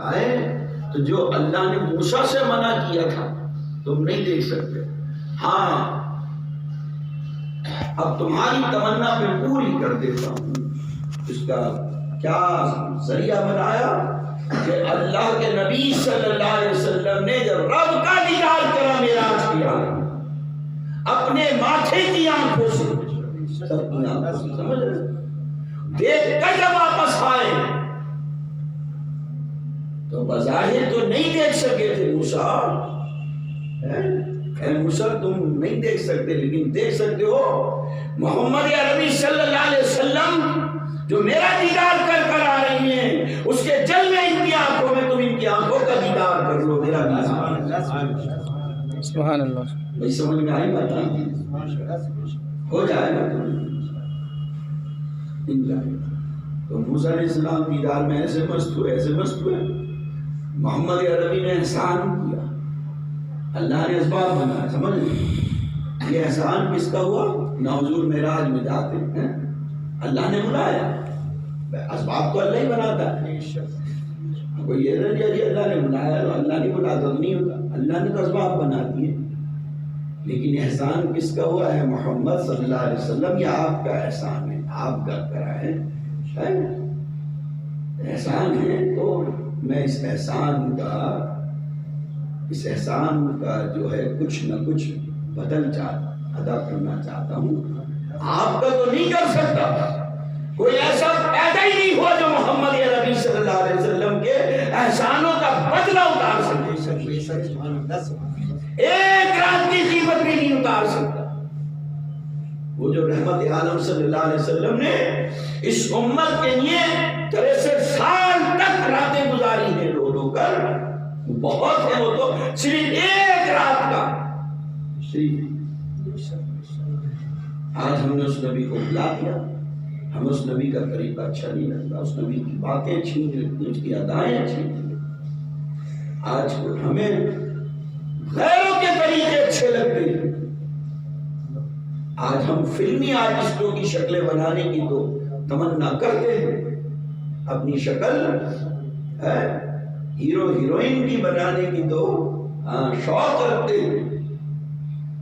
آئے تو جو اللہ نے موسیٰ سے منع کیا تھا تم نہیں دیکھ سکتے. ہاں اب تمہاری تمنا پہ پوری کر دیتا ہوں. اس کا کیا ذریعہ بنایا کہ اللہ کے نبی صلی اللہ علیہ وسلم نے جب رب کا دیدار کرا معراج کیا اپنے ماتھے کی آنکھوں سے سمجھ رہے دیکھ کر جب واپس آئے تو بظاہر تو نہیں دیکھ سکے تھے موسیٰ. اے موسیٰ تم نہیں دیکھ سکتے لیکن دیکھ سکتے ہو محمد عربی صلی اللہ علیہ وسلم جو میرا دیدار کر کر آ رہی ہیں اس کے جلوے ان کی آنکھوں میں تم ان کی آنکھوں کا دیدار کر لو. میرا دیدار سبحان اللہ. بھائی سمجھ میں آئی بات ہو جائے گا تو موسیٰ علیہ السلام دیدار میں ایسے مست ہوئے. محمد عربی نے احسان کیا اللہ نے اسباب بنایا. سمجھ لیں یہ احسان کس کا ہوا نہ حضور معراج میں جاتے ہیں اللہ نے بلایا. اسباب تو اللہ ہی بناتا ہے. کوئی یہ نہیں جی اللہ نے بنایا اللہ نہیں بناتا تو نہیں ہوتا. اللہ نے تو اسباب بنا دیے لیکن احسان کس کا ہوا ہے محمد صلی اللہ علیہ وسلم. یہ آپ کا احسان ہے آپ کا کرا ہے احسان ہے. تو میں اس احسان کا جو ہے کچھ نہ کچھ بدل ادا کرنا چاہتا ہوں. آپ کا تو نہیں کر سکتا. کوئی ایسا پیدا ہی نہیں ہوا جو محمد عربی صلی اللہ علیہ وسلم کے احسانوں کا بدلہ اتار سکے. ایک رات کی قیمت بھی نہیں اتار سکتا. وہ جو رحمت عالم صلی اللہ علیہ وسلم نے اس امت کے لیے 63 سال تک راتیں گزاری ہیں رو کر بہت ہے. وہ تو صرف ایک رات کا آج ہم نے اس نبی کو بلا دیا. ہمیں اس نبی کا طریقہ اچھا نہیں لگتا. اس نبی کی باتیں اچھی نہیں لگتی اس کی ادائیں اچھی نہیں لگتی. آج ہمیں غیروں کے طریقے اچھے لگتے ہیں. آج ہم فلمی آرٹسٹوں کی شکلیں بنانے کی تو تمنا کرتے ہیں. اپنی شکل ہیرو ہیروئن کی بنانے کی تو شوق رکھتے ہیں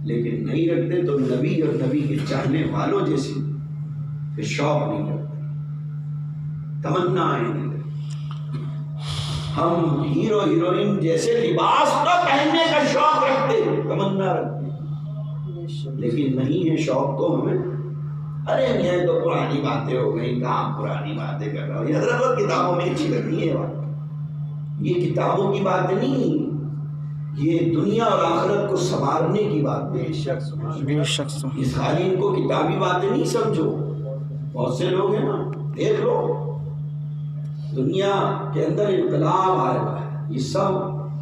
لیکن نہیں رکھتے تو نبی اور نبی کے چاہنے والوں جیسی کہ شوق نہیں رکھتے تمنا نہیں رکھتے. ہم ہیرو ہیروئن جیسے لباس تو پہننے کا شوق رکھتے ہیں تمنا رکھتے لیکن نہیں ہے شوق تو ہمیں. ارے یہ تو پرانی باتیں ہو گئی کہاں پرانی باتیں کر رہا ہوں. یہ حضرت کتابوں میں اچھی لگتی ہے بات. یہ کتابوں کی بات نہیں یہ دنیا اور آخرت کو سنوارنے کی بات ہے. اس خالی ان کو کتابی باتیں نہیں سمجھو. بہت سے لوگ ہیں نا دیکھ لو دنیا کے اندر انقلاب آئے گا. یہ سب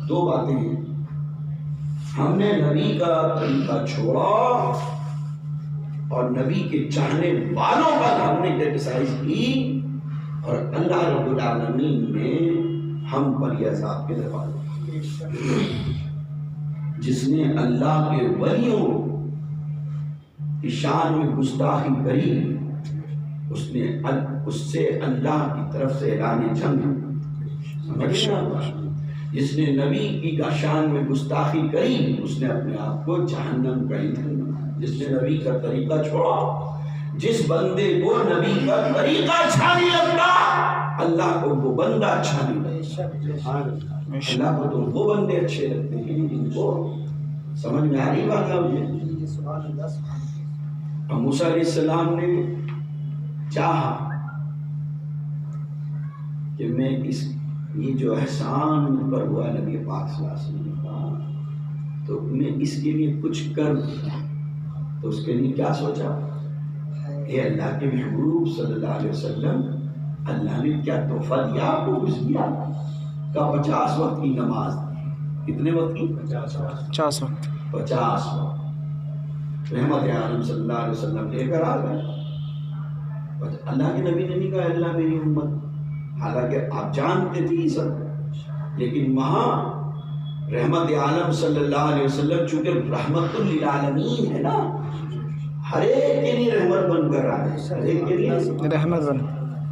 دو باتیں ہیں. ہم نے نبی کا طریقہ چھوڑا اور نبی کے چاہنے والوں پر ہم نے کرٹیسائز کی اور اللہ رب العالمین نے ہم پر یہ عذاب کے دروازے. جس نے اللہ کے ولیوں کی شان میں گستاخی کری اس سے اللہ کی طرف سے اعلان جنگ. جس نے نبی کی شان میں گستاخی کری اس نے اپنے آپ کو جہنم کا ایندھن بنایا. جس نے نبی کا طریقہ چھوڑا جس بندے کو نبی کا طریقہ اچھا نہیں لگتا اللہ کو وہ بندہ اچھا نہیں لگتا. اللہ کو تو وہ بندے اچھے لگتے ہیں جن کو سمجھ میں آ رہی بات ہے مجھے. موسیٰ علیہ السلام نے چاہا کہ میں یہ جو احسان پر ہوا نبی پاک صلی اللہ علیہ وسلم کا تو میں اس کے لیے کچھ کر دوں. تو اس کے لیے کیا سوچا اے اللہ کے محبوب صلی اللہ علیہ وسلم اللہ نے کیا تحفہ دیا آپ کو. کچھ دیا کا 50 وقت کی نماز. کتنے وقت کی 50 وقت. 50 وقت رحمت عالم صلی اللہ علیہ وسلم لے کر آ گئے. اللہ کے نبی نے نہیں کہا اللہ میری امت حالانکہ آپ جانتے تھے یہ سب لیکن وہاں رحمت عالم صلی اللہ علیہ وسلم چونکہ رحمت للعالمین ہے نا ہر ایک کے لیے رحمت بن کر آئے. ہر ایک کے لیے رحمت بن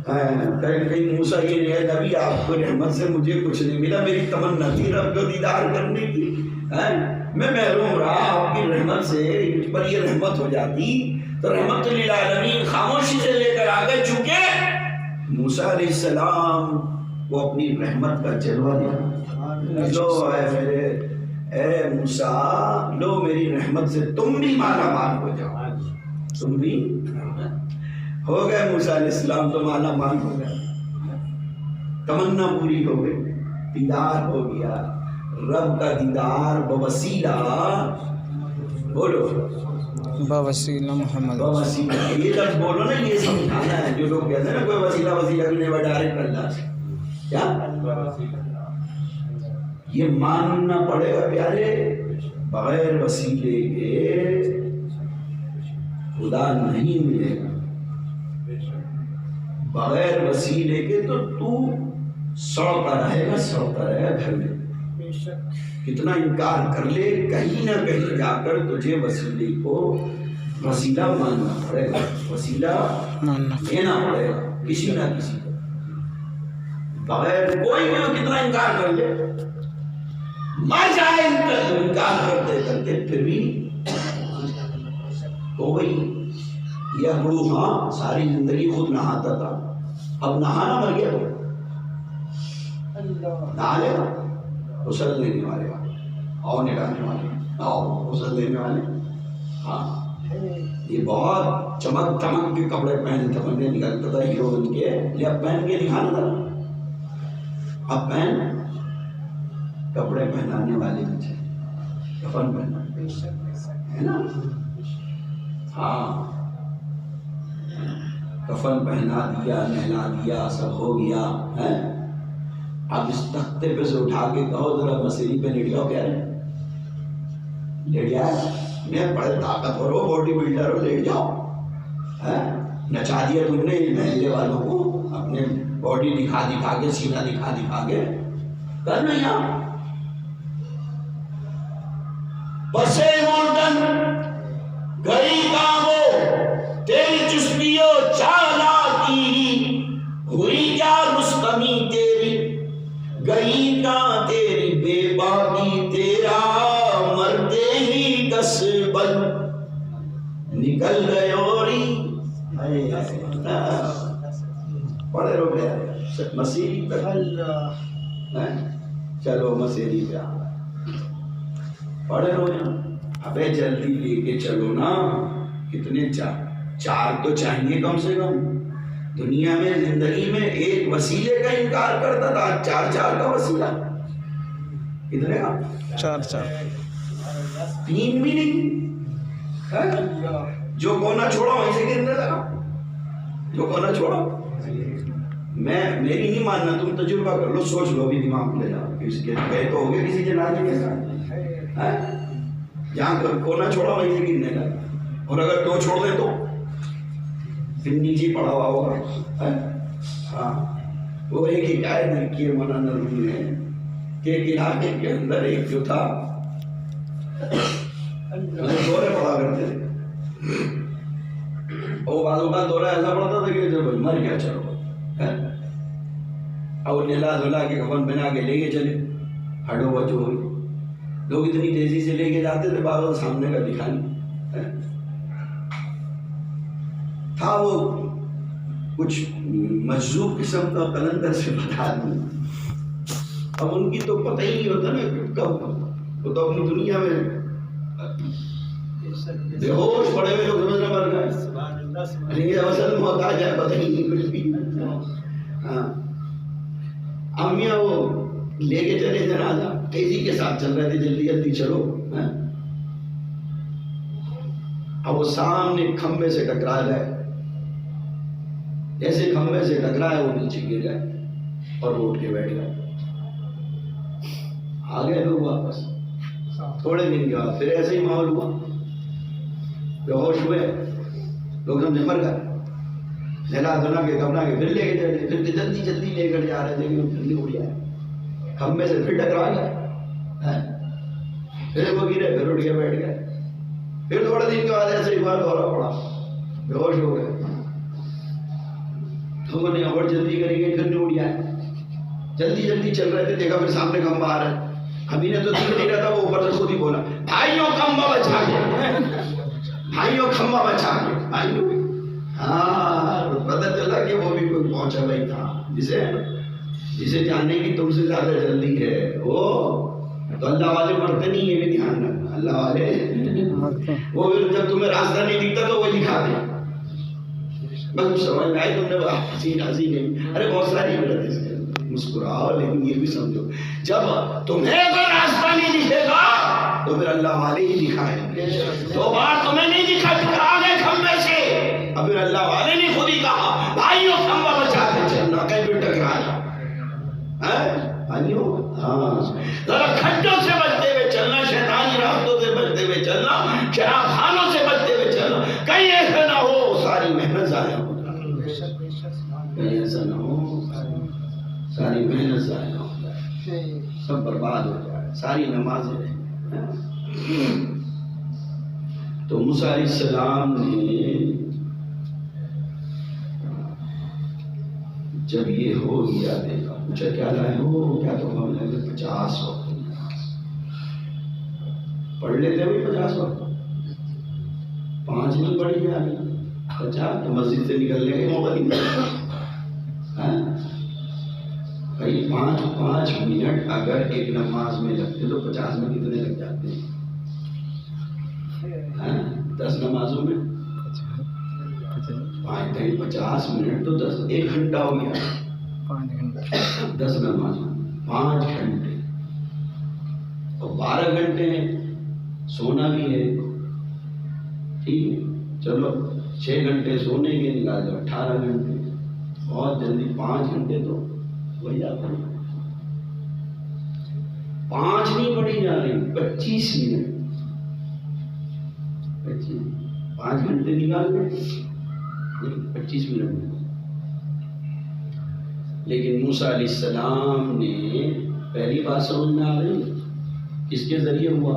کہیں موسیٰ یہ نہیں ہے نبی آپ کو رحمت سے مجھے کچھ نہیں ملا، میری تمنا تھی رب کو دیدار کرنے کی، میں محروم رہا، آپ کی رحمت سے مجھ پر یہ رحمت ہو جاتی تو رحمت للعالمین خاموشی سے لے کر آ گئے، چونکہ موسیٰ علیہ السلام وہ اپنی رحمت کا جلوہ دیا، لو اے میرے اے موسیٰ، لو میری رحمت سے تم بھی مالا مال ہو جاؤ، تم بھی ہو گئے موسیٰ علیہ السلام تو مالا مال ہو گئے، تمنا پوری ہو گئی، دیدار ہو گیا، رب کا دیدار بوسیلہ، بولو بوسیلہ محمد، بوسیلہ، یہ لفظ بولو نا، یہ سمجھانا ہے، جو لوگ کہتے ہیں نا کوئی وسیلہ وسیلہ بھی نہیں، ڈائریکٹ اللہ سے، کیا یہ ماننا پڑے گا پیارے، بغیر وسیلے کے خدا نہیں ملے گا، بغیر وسیلے کے تو سڑتا رہے گا گھر میں، کتنا انکار کر لے کہیں نہ کہیں جا کر تجھے وسیلے کو وسیلہ ماننا پڑے گا، وسیلہ لینا پڑے گا کسی نہ کسی کو، بغیر کوئی بھی کتنا انکار کر لے، مر جائے انکار کرتے کرتے پھر بھی تو وہی یہ بڑو، ہاں ساری زندگی خود نہاتا تھا، اب نہانا مر گیا تو نہا لے گا، غسل لینے والے آؤ، نکالنے والے آؤ، غسل لینے والے، ہاں یہ بہت چمک چمک کے کپڑے پہنتے بندے نکلتا تھا ہیرو بن کے، یہ اب پہن کے دکھانا تھا، اب پہن کپڑے پہنانے والے بچے، کفن پہنا ہے نا، ہاں کفن پہنا دیا، نہلا دیا، سب ہو گیا ہے، اب اس تختے پہ سے اٹھا کے کہو ذرا مسیری پہ لیٹ جاؤ، کیا ہے لیٹ جائے، میں بڑے طاقتور ہو، باڈی بلڈر ہو، لیٹ جاؤ، نچا دیا تم نے محلے والوں کو، اپنے باڈی دکھا دکھا کے، سینہ دکھا دکھا کے، کر نہیں آپ بسے مردن گری کامو تیری چسپیو چالاکی، ہوئی کیا رستمی تیری گئی کا تیری بے باکی، تیرا مرتے ہی دس بن نکل گئے اوری، پڑھے رو گئے مسیری پہ، چلو مسیری پہ پڑھے رو جاؤ، ابے جلدی لے کے چلو نا، کتنے چار تو چاہیے کم سے کم، دنیا میں زندگی میں ایک وسیلے کا انکار کرتا تھا، چار کا وسیلہ، کتنے کا؟ چار، تین بھی نہیں، جو کونا چھوڑا وہیں سے گرنے لگا، جو کونا چھوڑا، میری نہیں ماننا، تم تجربہ کر لو، سوچ لو بھی، دماغ لے جاؤ، کسی کے گئے تو ہوگے کسی جنازے کے ساتھ، جہاں کونا چھوڑا وہیں سے گرنے لگا، اور اگر دو چھوڑ دیں تو پھر نیچے پڑا ہوا ہوگا، ہاں وہ ایک حکایت لکھی ہے مولانا رومی نے کہ ایک علاقے کے اندر ایک جو تھا دورے پڑا کرتے تھے، وہ بعضوں کا دورہ ایسا پڑتا تھا کہ جب مر گیا چلو، اور نہلا دھلا کے کفن بنا کے لے کے چلے، ہڈو بچو ہوئی، لوگ اتنی تیزی سے لے کے جاتے تھے، بعض سامنے کا دکھا نہیں تھا، وہ کچھ مجذوب قسم کا قلندر سے بتا دوں، اب ان کی تو پتہ ہی نہیں ہوتا نا کہ کب، وہ تو اپنی دنیا میں بے ہوش پڑے ہوئے لوگ سمجھ نہ مر گئے، یہ اصل محتاج ہے، پتہ ہی نہیں کچھ بھی، ہاں امیاں وہ لے کے چلے جنازہ، تیزی کے ساتھ چل رہے تھے، جلدی جلدی چلو، اب وہ سامنے کھمبے سے ٹکرا گئے، جیسے کھمبے سے ٹکرائے وہ نیچے گر گئے اور اٹھ کے بیٹھ گئے، آ گئے لوگ واپس، تھوڑے دن کے بعد پھر ایسے ہی ماحول ہوا، بے ہوش ہوئے لوگ، سمجھے مر گئے، نہلا دھلا کے کپڑا کے پھر لے کے چلے، پھر جلدی جلدی لے کر جا رہے تھے کہ جلدی اڑ جائے، کھمبے سے پھر ٹکرا گئے، پھر وہ گرے، پھر اٹھ کے بیٹھ گئے، پھر تھوڑے دن کے بعد ایسے ہی بار دورہ پڑا، بے ہوش ہو گئے، لوگوں نے اور جلدی کری گئی، پھر نہیں اڑیا، جلدی جلدی چل رہے تھے، دیکھا پھر سامنے کھمبا آ رہا ہے، ابھی نے تو دیکھ نہیں رہا تھا، وہ اوپر سے خود ہی بولا بھائیوں کھمبا بچا گیا، بھائیوں کھمبا بچا گیا، بھائیوں۔ ہاں پتہ چلا کہ وہ بھی کوئی پہنچا بھائی تھا جسے جاننے کی تم سے زیادہ جلدی ہے، وہ تو اللہ والے مرتے نہیں، یہ بھی دھیان رکھنا، اللہ والے وہ جب تمہیں راستہ نہیں دکھتا تو وہ دکھاتے، بس سمجھ میں آئی تم نے حسین نہیں، ارے بہت ساری عبرت ہے اس کے اندر، مسکراؤ لیکن یہ بھی سمجھو جب تمہیں اگر راستہ نہیں دکھے گا تو پھر اللہ والے ہی دکھائیں گے، دو بار تمہیں نہیں دکھا ٹکرا گئے کھمبے سے، اب پھر اللہ والے نے خود ہی کہا بھائیوں کھمبا بچا کے چلنا، کہیں بھی ٹکرایا بھائیوں، ہاں ذرا کھڈوں سے بچتے ہوئے چلنا، شیطانی راستوں سے بچتے ہوئے چلنا، شراب خانوں سے بچتے ہوئے چلنا، کہیں ایسا نہ ہو ساری محنت ضائع ہو جائے، کہیں ایسا نہ ہو ساری محنت ضائع ہو جائے، سب برباد ہو جائے، ساری نمازیں رہیں۔ تو موسیٰ علیہ السلام نے جب یہ ہو گیا دیکھا، پوچھا کیا لائے ہو، کیا تو ہم لگے 50 وقت پڑھ لیتے ہوئے 50 وقت، 5 نہیں پڑھی جا رہی، 50 تو مسجد سے نکلنے کے موقع نہیں ملتا، بھائی 5 منٹ اگر ایک نماز میں لگتے تو 50 میں کتنے لگ جاتے ہیں، 10 نمازوں میں 50 منٹ تو 1 گھنٹہ ہو گیا، 10 نماز 5 گھنٹے اور 12 گھنٹے سونا بھی ہے، ٹھیک ہے چلو 6 گھنٹے سونے کے نکال دو، 18 گھنٹے، بہت جلدی 5 گھنٹے تو وہی جاتا ہے، 5 نہیں پڑھی جا رہی، 25 منٹ، 5 گھنٹے نکال دیں 25 منٹ میں۔ لیکن موسیٰ علیہ السلام نے پہلی بات سمجھ میں آ رہی کس کے ذریعے ہوا،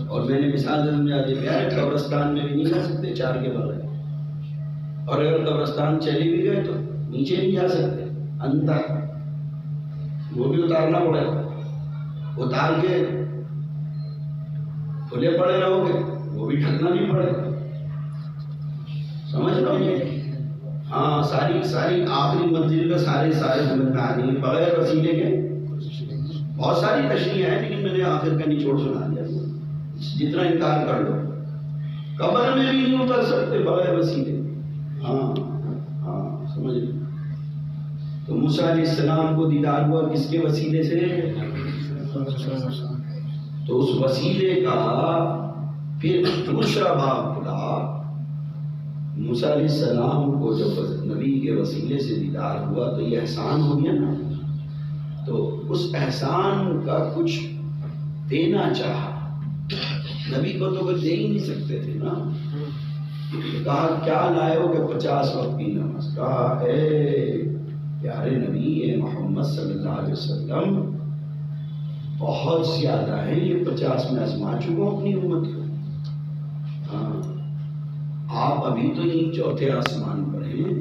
اور میں نے مثال سمجھا دی، قبرستان میں بھی نہیں جا سکتے 4 کے بغیر، اور اگر قبرستان چلے بھی گئے تو نیچے نہیں جا سکتے، اندر وہ بھی اتارنا پڑے گا، اتار کے کھلے پڑے رہو گے وہ بھی ڈھکنا نہیں پڑے گا، سمجھ رہو گے؟ ہاں ساری آخری منزل کا سارے بلندانی بغیر وسیلے کے، بہت ساری تشریح ہیں لیکن میں نے آخر کا نچوڑ سنا دیا، جتنا انکار کر لو، قبر میں بھی نہیں اتر سکتے بغیر وسیلے، ہاں سمجھ لو۔ تو موسیٰ علیہ السلام کو دیدار ہوا کس کے وسیلے سے؟ تو اس وسیلے کا پھر دوسرا باب کھلا، موسیٰ علیہ السلام کو جب نبی کے وسیلے سے دیدار ہوا تو یہ احسان ہو گیا نا، تو اس احسان کا کچھ دینا چاہا، نبی کو تو کچھ دے ہی نہیں سکتے تھے نا، کہا کیا لائے ہو کہ 50 وقت کی نماز، کہا اے پیارے نبی اے محمد صلی اللہ علیہ وسلم بہت زیادہ ہے، یہ 50 میں آزما چکا ہوں اپنی امت کو، ہاں آپ ابھی تو یہ 4تھے آسمان پر ہیں،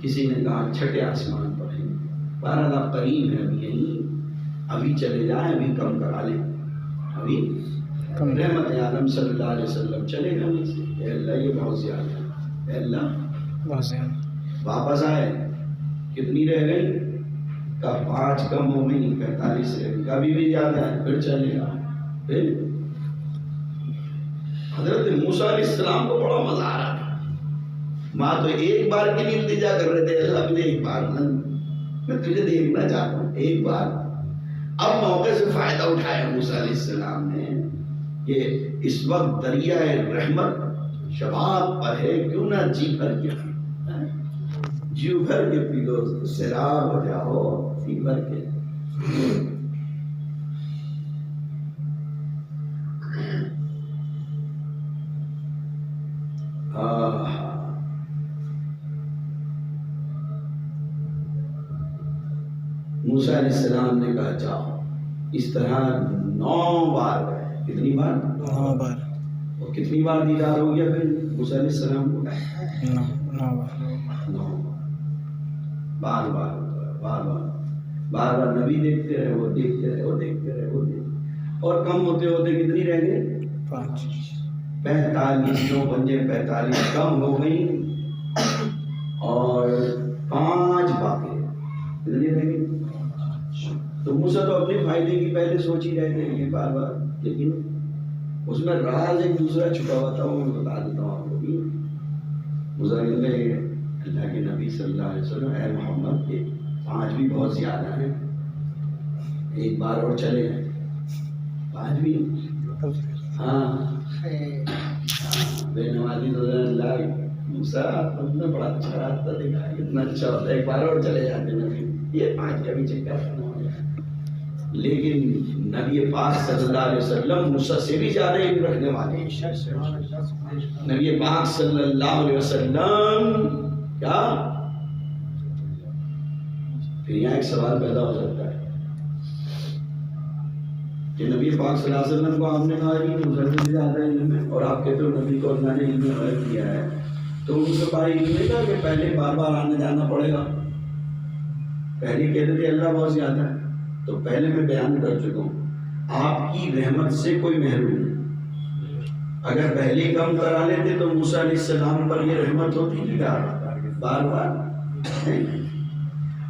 کسی نے کہا 6ٹھے آسمان پر ہیں، بہرحال آپ قریب ہیں، ابھی یہیں ابھی چلے جائیں، ابھی کم کرا لیں، ابھی رحمت عالم صلی اللہ علیہ وسلم چلے گا نہیں سے، اے اللہ یہ بہت زیادہ ہے، اے اللہ بہت زیادہ، حضرت واپس آئے کتنی رہ گئی، کا 5 کم ہو گئی 45 رہ گئی، کبھی بھی زیادہ ہے پھر چلے گا، پھر حضرت موسیٰ علیہ السلام کو بڑا مزہ آ رہا تھا، ماں تو ایک بار کی نہیں التجا کر رہے تھے، اللہ مجھے ایک بار میں تجھے دیکھنا چاہتا ہوں ایک بار، اب موقع سے فائدہ اٹھایا موسیٰ علیہ السلام نے کہ اس وقت دریائے رحمت شباب پر ہے، کیوں نہ جی بھر کے پی لو، سیراب ہو جاؤ جی بھر کے۔ موسیٰ علیہ السلام نے کہا جاؤ، اس طرح 9 بار گئے، کتنی بار؟ 9 بار، تو کتنی بار دیدار ہو گیا پھر موسیٰ علیہ السلام کو؟ 9 بار بار نبی دیکھتے رہے، وہ دیکھتے رہے اور کم ہوتے ہوتے کتنی رہ گئے؟ 45 9 پنجے 45 کم ہو گئی اور 5 باقی کتنی رہ گئی؟ تو موسیٰ تو اپنے فائدے کی پہلے سوچ ہی رہتے ہیں بار لیکن اس میں راز ایک دوسرا چھپا ہوا تھا، وہ میں بتا دیتا ہوں آپ کو بھی۔ موسیٰ نے اللہ کے نبی صلی اللہ علیہ وسلم اے محمد کے 5 بھی بہت زیادہ ہیں، ایک بار اور چلے ہیں 5 بھی بے نمازی اللہ موسیٰ تم نے بڑا اچھا راستہ دکھا، اتنا اچھا ہوتا ہے ایک بار اور چلے جاتے نبی، یہ 5 کا بھی چکر کرنا ہو جائے۔ لیکن نبی پاک صلی اللہ علیہ وسلم موسیٰ سے بھی زیادہ علم رکھنے والے، نبی پاک صلی اللہ علیہ وسلم کیا؟ پھر یہاں ایک سوال پیدا ہو سکتا ہے کہ نبی پاک صلی اللہ علیہ وسلم کو آپ نے کہا کہ موسیٰ سے زیادہ علم ہے اور آپ کہتے ہو نبی کو اللہ نے علم غیب دیا ہے، تو ان سے پائی علم نہیں تھا کہ پہلے بار بار آنے جانا پڑے گا؟ پہلے کہتے تھے اللہ بہت زیادہ ہے، تو پہلے میں بیان کر چکا ہوں آپ کی رحمت سے کوئی محروم نہیں، اگر پہلے کم کرا لیتے تو موسیٰ علیہ السلام پر یہ رحمت ہوتی نہیں بار بار۔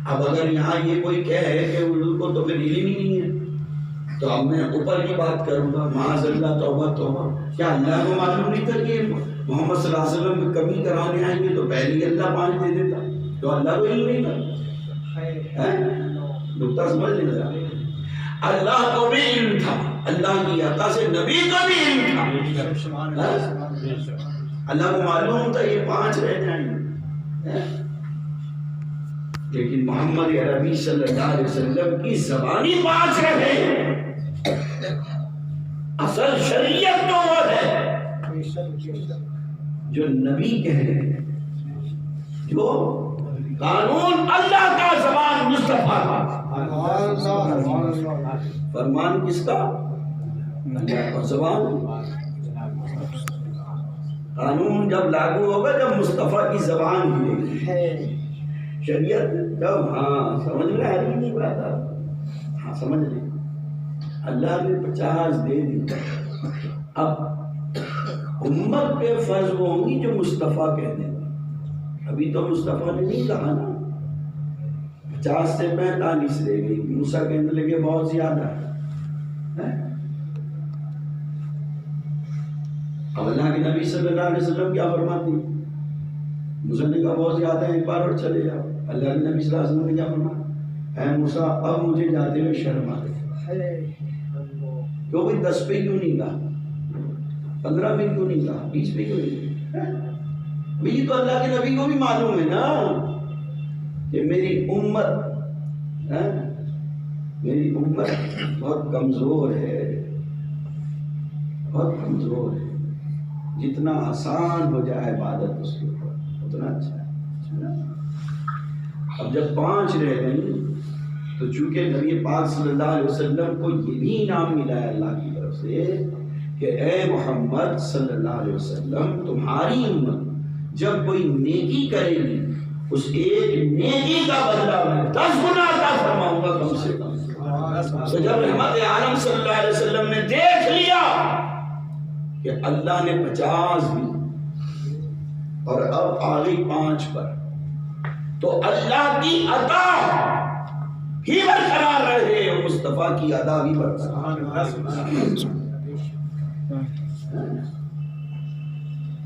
اب اگر یہاں یہ کوئی کہے کہ اردو کو تو پھر علم ہی نہیں ہے، تو اب میں اوپر کی بات کروں گا، معاذ اللہ توبہ توبہ، کیا اللہ کو معلوم نہیں تھا کہ محمد صلی اللہ علیہ وسلم کمی کرانے آئیں گے تو پہلے ہی اللہ 5 دے دیتا، تو اللہ کو علم نہیں تھا؟ نقطہ سمجھ لینا، اللہ کو بھی علم تھا، اللہ کی عطا سے نبی کو بھی علم تھا، اللہ کو معلوم تھا یہ 5 رہ جائیں گے، لیکن محمد عربی صلی اللہ علیہ وسلم کی زبانی 5 رہے، اصل شریعت تو وہ ہے جو نبی کہہ رہے ہیں، جو قانون اللہ کا، زبان مصطفیٰ کا، فرمان کس کا؟ اللہ کا، زبان قانون جب لاگو ہوگا جب مصطفیٰ کی زبان ہلے گی، شریعت جب سمجھ میں آ رہی نہیں بات، سمجھ لیں اللہ نے 50 دے دی، اب امت پہ فرض وہ ہوں گی جو مصطفیٰ کہہ دیں، ابھی تو مصطفیٰ نے نہیں کہا نا، 50 سے 45 رہ گئی، موسیٰ کہنے لگے بہت زیادہ ہے۔ اب اللہ کے نبی صلی اللہ علیہ وسلم کیا فرماتے ہیں؟ موسیٰ نے کہا بہت زیادہ ہے، ایک بار اور چلے جاؤ۔ اللہ کے نبی صلی اللہ علیہ وسلم نے کیا فرمایا؟ اے موسیٰ اب مجھے جاتے ہوئے شرم آ گئی، کیوں بھائی 10 پہ کیوں نہیں کہا، 15 پہ کیوں نہیں کہا، 20 پہ کیوں نہیں کہا؟ یہ تو اللہ کے نبی کو بھی معلوم ہے نا کہ میری امت بہت کمزور ہے، بہت کمزور ہے، جتنا آسان ہو جائے عبادت اس کے اوپر اتنا اچھا ہے۔ اب جب 5 رہ گئی تو چونکہ نبی پاک صلی اللہ علیہ وسلم کو یہ بھی انعام ملا ہے اللہ کی طرف سے کہ اے محمد صلی اللہ علیہ وسلم تمہاری امت جب کوئی نیکی کرے گی اس ایک نیکی کا بدلہ میں 10 گنا عطا فرماؤں گا کم سے کم۔ تو جب رحمت عالم صلی اللہ علیہ وسلم نے دیکھ لیا کہ اللہ نے 50 بھی اور اب آگئی 5 پر، تو اللہ کی عطا ہی برقرار رہے اور مصطفیٰ کی عطا بھی برقرار رہے۔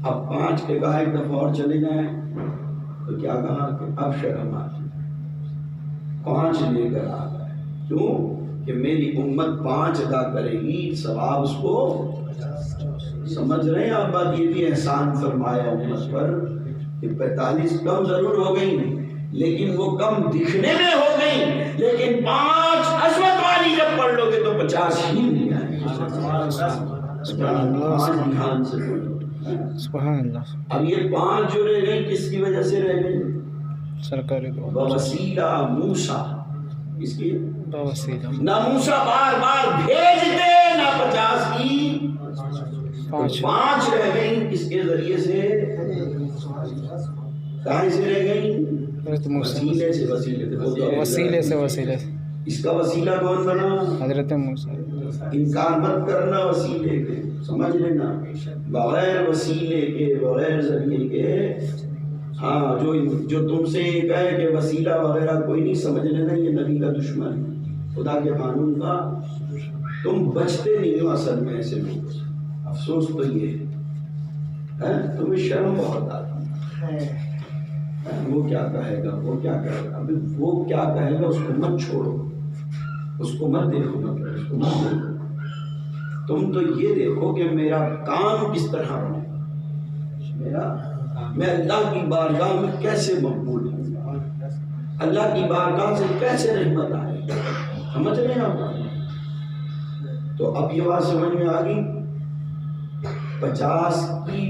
اب 5 کے کہا ایک دفعہ اور چلے جائیں تو کیا کہا کہ اب شرم آ جائے، 5 لے کر آ گئے، کیوں کہ میری امت 5 ادا کرے گی ثواب اس کو، سمجھ رہے ہیں آپ بات؟ یہ بھی احسان فرمایا امت پر کہ 45 کم ضرور ہو گئی لیکن وہ کم دکھنے میں ہو گئی، لیکن 5 عظمت والی جب پڑھ لو گے تو 50 ہی نہیں آئے گی۔ سبحان اللہ۔ اب یہ 5 جو رہ گئی کس کی وجہ سے رہ گئی؟ سرکاری وسیلہ موسیٰ، اس کی وسیلہ نہ موسیٰ بار بار بھیجتے نہ 50 کی پانچ 5 رہ گئی، کس کے ذریعے سے؟ کہاں سے رہ گئی؟ حضرت موسیٰ، وسیلے سے. وسیلے سے اس کا وسیلہ کون بنا؟ حضرت موسیٰ. انکار مت کرنا وسیلے کے، سمجھ لینا، بغیر وسیلے کے، بغیر ذریعے کے. ہاں جو تم سے یہ کہے کہ وسیلہ وغیرہ کوئی نہیں، سمجھ لینا یہ نبی کا دشمن ہے، خدا کے قانون کا. تم بچتے نہیں ہو اصل میں ایسے لوگ. افسوس تو یہ ہے تمہیں شرم بہت آتی ہے. وہ کیا کہے گا، وہ کیا کہے گا. ابھی وہ کیا کہے گا اس کو مت چھوڑو، اس کو مت دیکھو، اس کو مت دیکھو. تم تو یہ دیکھو کہ میرا کام کس طرح بنے، میں اللہ کی بارگاہ میں کیسے مقبول ہوں، اللہ کی بارگاہ سے کیسے رحمت آئے. سمجھ رہے ہیں آپ؟ تو اب یہ بات سمجھ میں آ گئی. 50 کی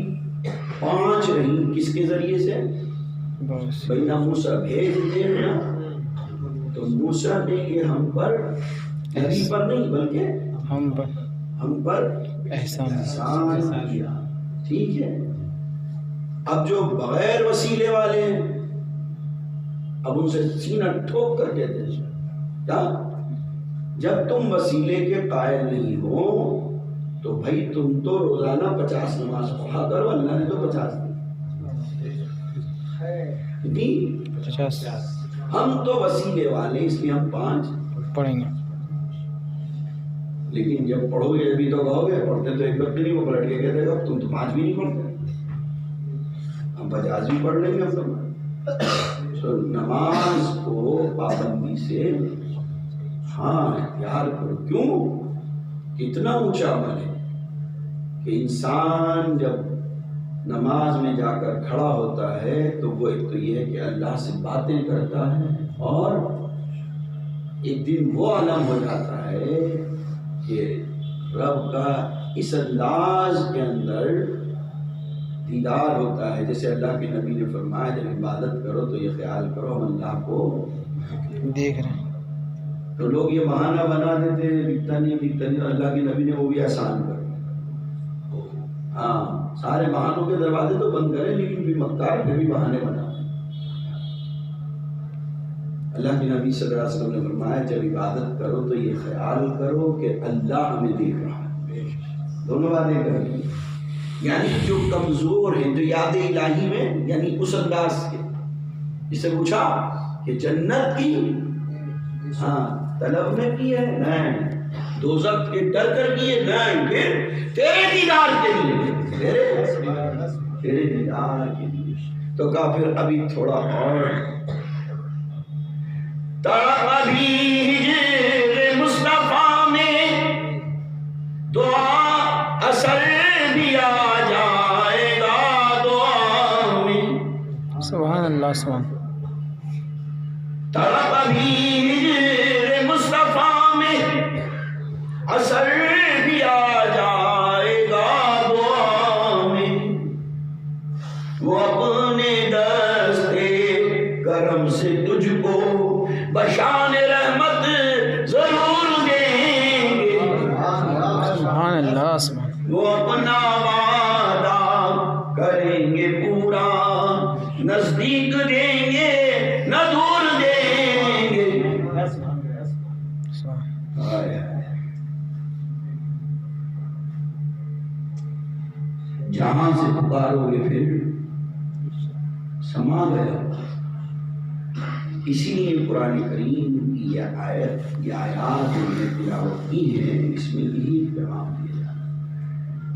5 رہی، کس کے ذریعے سے؟ بھائی نہ موسیٰ بھیج دے نا، تو موسیٰ نے یہ ہم پر، نبی پر نہیں بلکہ ہم پر احسان کیا. ٹھیک ہے. اب جو بغیر وسیلے والے ہیں، اب ان سے سینہ ٹھوک کر کہتے ہیں کیا؟ جب تم وسیلے کے قائل نہیں ہو تو بھائی تم تو روزانہ 50 نماز پڑھا کرو، اللہ نے تو 50 دی. ہم تو وسیلے والے، اس لیے ہم 5 پڑھیں گے. لیکن جب پڑھو گے ابھی تو کہو گے پڑھتے تو ایک وقت نہیں، وہ پلٹ کے کہتے گا تم تو 5 بھی نہیں پڑھتے، ہم 50 بھی پڑھ لیں گے. تو نماز کو پابندی سے ہاں اختیار کرو. کیوں؟ اتنا اونچا عمل ہے کہ انسان جب نماز میں جا کر کھڑا ہوتا ہے تو وہ ایک تو یہ ہے کہ اللہ سے باتیں کرتا ہے، اور ایک دن وہ عالم ہو جاتا ہے کہ رب کا اس انداز کے اندر دیدار ہوتا ہے. جیسے اللہ کے نبی نے فرمایا جب عبادت کرو تو یہ خیال کرو ہم اللہ کو دیکھ رہے ہیں. تو لوگ یہ بہانہ بنا دیتے دکھتا نہیں. اللہ کے نبی نے وہ بھی آسان کر. ہاں سارے بہانوں کے دروازے تو بند کریں، لیکن بھی مکار پھر بھی بہانے بنا. اللہ کے نبی صلی اللہ علیہ وسلم نے فرمایا جب عبادت کرو تو یہ خیال کرو کہ اللہ ہمیں دیکھ رہا ہے. دونوں باتیں کریں. یعنی جو کمزور ہیں، جو یاد الہی میں، یعنی اس انداز کے. اس سے پوچھا کہ جنت کی ہاں طلب میں کی ہے؟ نہیں. دوزخ کے ڈر کر کیے؟ نہیں. پھر تیرے دیدار کے لیے، تیرے دیدار کے لیے. تو کہا پھر ابھی تھوڑا اور ابھی ہجر مصطفیٰ میں دعا اثر بھی آ جائے گا دعا میں. سبحان اللہ. سبحان ابھی ہجر مصطفیٰ میں اثر بھی آ جائے گا دعا میں. وہ اپنے دستے کرم سے تجھ کو بشان رحمت ضرور دیں گے. سبحان اللہ. سبحان. وہ اپنا وعدہ کریں گے پورا، نزدیک دیں گے نہ دور دیں گے. جہاں سے پکارو گے پھر سما گیا. اسی لیے قرآن کریم کی یہ آیات جو میں تلاوت کی ہے، اس میں یہی پیغام دیا جاتا ہے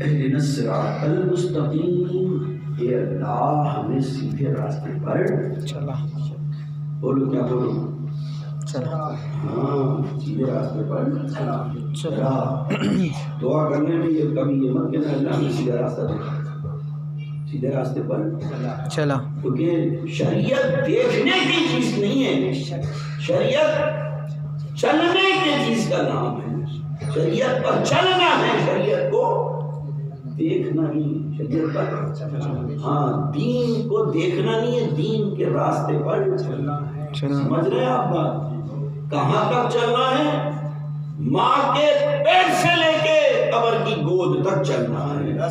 اہدنا الصراط المستقیم. اے اللہ ہمیں سیدھے راستے پر چلا. بولو کیا بولو؟ چلا. ہاں سیدھے راستے پر چلا. دعا کرنے میں یہ کبھی یہ مت کہنا اللہ ہمیں سیدھا راستہ دکھا، سیدھے راستے پر چلا. کیونکہ شریعت دیکھنے کی چیز نہیں ہے، شریعت چلنے کی چیز کا نام ہے. شریعت پر چلنا ہے، شریعت کو دیکھنا نہیں. شریعت پر ہاں دین کو دیکھنا نہیں ہے، دین کے راستے پر چلنا ہے. سمجھ رہے ہیں آپ بات؟ کہاں تک چلنا ہے؟ ماں کے پیٹ سے لے کے قبر کی گود تک چلنا ہے.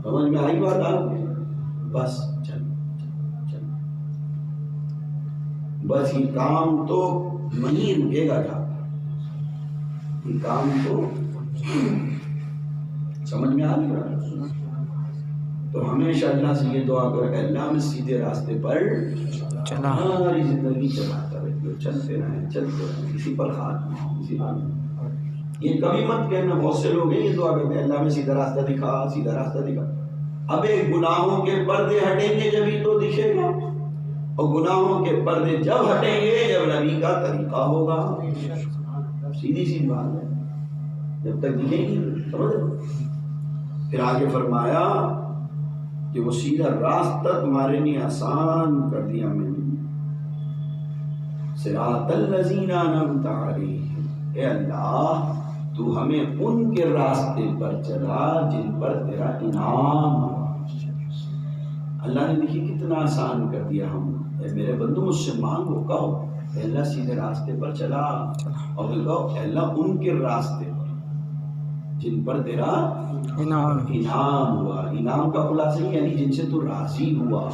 سمجھ میں آئی بات آپ؟ بس چل بس یہ کام تو وہیں رکے گا جا کر. یہ کام تو سمجھ میں آ رہا ہے. تو ہمیشہ اللہ سے یہ دعا کرو کہ اللہ میں سیدھے راستے پر چلا. ہماری زندگی چلاتا رہے، چلتے رہیں کسی پر ہاتھ نہ ہو، کسی پر یہ کبھی مت کہنا. بہت سے لوگ ہیں یہ دعا کرتے ہیں اللہ میں سیدھا راستہ دکھا، سیدھا راستہ دکھا. ابے گناہوں کے پردے ہٹیں گے جبھی تو دکھے گا، اور گناہوں کے پردے جب ہٹیں گے جب نبی کا طریقہ ہوگا. سیدھی سی بات ہے، جب تک دکھے گی. سمجھ رہے؟ پھر آگے فرمایا کہ وہ سیدھا راستہ تمہارے لیے آسان کر دیا میں نے. صراط الذین انعمت علیہم، اے اللہ تو ہمیں ان کے راستے پر چلا جن پر تیرا انعام ہوا. اللہ نے دیکھی کتنا آسان کر دیا. ہم اے میرے بندو مجھ سے مانگو، کہو اے اللہ سیدھے راستے پر چلا، اور پھر کہو اے اللہ ان کے راستے پر جن پر تیرا انعام ہوا. انعام کا خلاصہ یعنی جن سے تو راضی ہوا،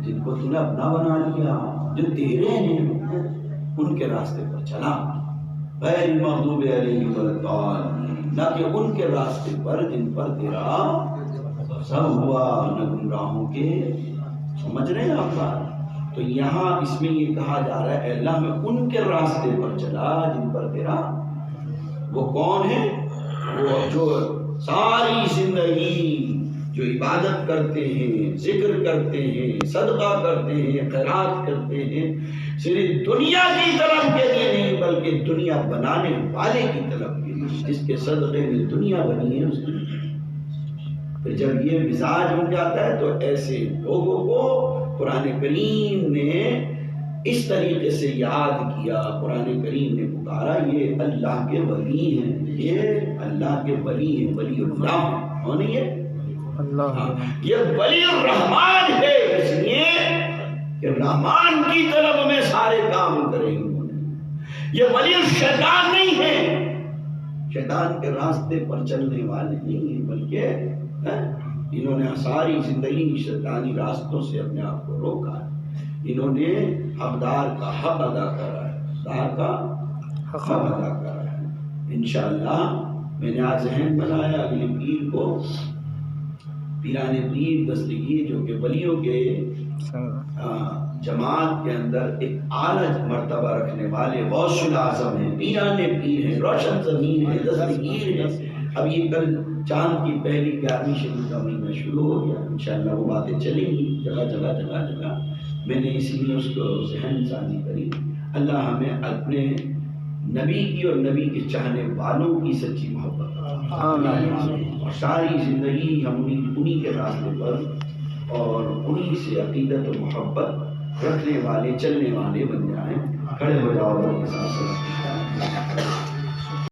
جن کو تو نے اپنا بنا لیا، جو تیرے ہیں ان کے راستے پر چلا. غیر المغضوب علیہم ولا الضالین، نہ کہ ان کے راستے پر جن پر تیرا غضب ہوا، نہ گمراہوں کے. سمجھ رہے ہیں آپ بات؟ تو یہاں اس میں یہ کہا جا رہا ہے اے اللہ میں ان کے راستے پر چلا جن پر تیرا. وہ کون ہے؟ وہ جو ساری زندگی جو عبادت کرتے ہیں، ذکر کرتے ہیں، صدقہ کرتے ہیں، خیرات کرتے ہیں، صرف دنیا کی طلب کے لیے نہیں بلکہ دنیا بنانے والے کی طلب کے لیے، جس کے صدقے میں دنیا بنی ہے اس کی. پھر جب یہ مزاج بن جاتا ہے تو ایسے لوگوں کو قرآن کریم نے اس طریقے سے یاد کیا. قرآن کریم نے پکارا یہ اللہ کے ولی ہیں، یہ اللہ کے ولی ہیں، ولی اللہ ہیں. کون ہے یہ؟ اللہ. یہ ولی الرحمان ہے، اس لیے کہ رحمان کی طرف میں سارے کام کریں انہوں نے. یہ ولی الشیطان نہیں ہے، شیطان کے راستے پر چلنے والے نہیں ہیں، بلکہ انہوں نے ساری زندگی شیطانی راستوں سے اپنے آپ کو روکا ہے. انہوں نے حقدار کا حق ادا کرا ہے، حقدار کا حق ادا کرا ہے. انشاءاللہ میں نے آج ذہن بنایا اگلی پیر کو پیران پیر دستگیر جو کہ ولیوں کے جماعت کے اندر ایک اعلیٰ مرتبہ رکھنے والے غوث الاعظم ہیں، پیران پیر ہیں، روشن ضمیر ہیں، دستگیر ہیں. اب یہ کل چاند کی پہلی 11ویں شب کا مہینہ شروع ہو گیا. انشاءاللہ وہ باتیں چلیں گی جگہ جگہ جگہ جگہ. میں نے اسی لیے اس کو ذہن سازی کری. اللہ ہمیں اپنے نبی کی اور نبی کے چاہنے والوں کی سچی محبت اور ساری زندگی ہم انہی کے راستے پر اور انہی سے عقیدت و محبت رکھنے والے چلنے والے بن جائیں. کھڑے ہو جاؤ.